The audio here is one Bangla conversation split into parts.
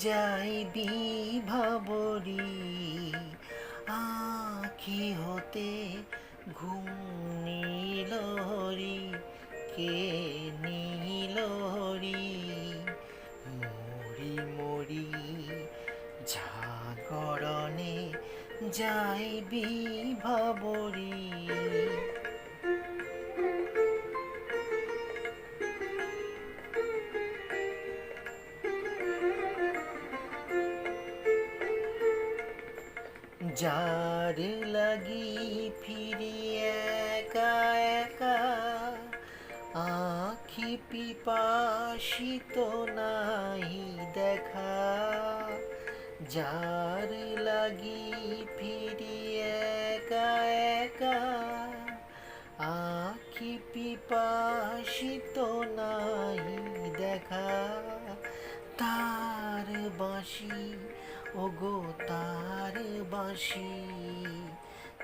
যাই বিভাবরী আঁখি হতে ঘুম নীল হরি কে নীল হরি মরি মরি জাগরণে যাই বিভাবরী যার লাগি ফিরি একা একা আখি পিপাসিত নাহি দেখা যার লাগি ফিরি একা একা আখি পিপাসিত নাহি দেখা তার বাঁশি ওগো তার বাঁশি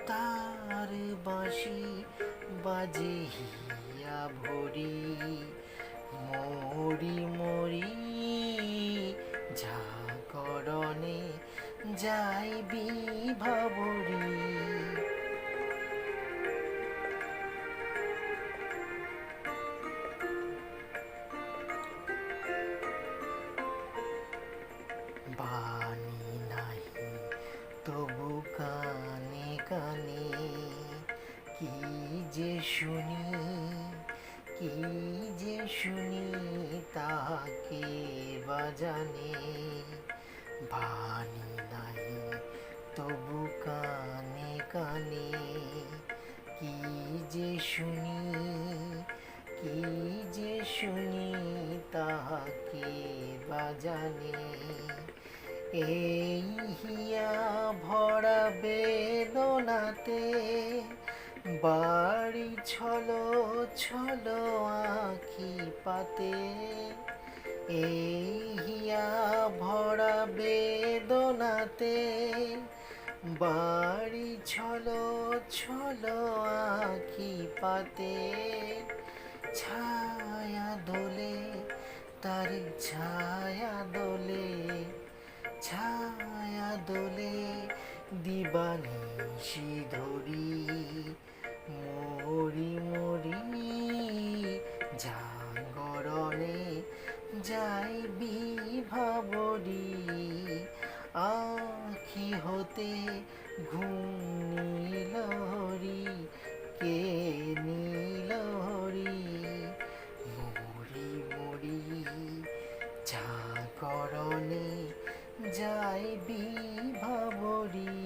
তার বাঁশি বাজে হিয়া ভরি মরি মরি জাগরণে যাই বিভাবরী বাণী নাহি তবু কানে কানে কি যে শুনি কি যে শুনি তাকে বাজানে বাণী নাহি তবু কানে কানে কি যে শুনি কি যে শুনি তাকে বাজানে এই হিয়া ভরা বেদনাতে বাড়ি ছলো ছলো আঁখি পাতে এই হিয়া ভরা বেদনাতে বাড়ি ছলো ছলো আঁখি পাতে ছায়া দোলে তার ছায়া দোলে ছায়া দোলে দিবানিশি ধরি মরি মরি জাগরণে যাই বিভাবরী আঁখি হতে ঘুম নীল হরি কে নীল হরি মরি মরি জাগরণে যাই বিভাবরী।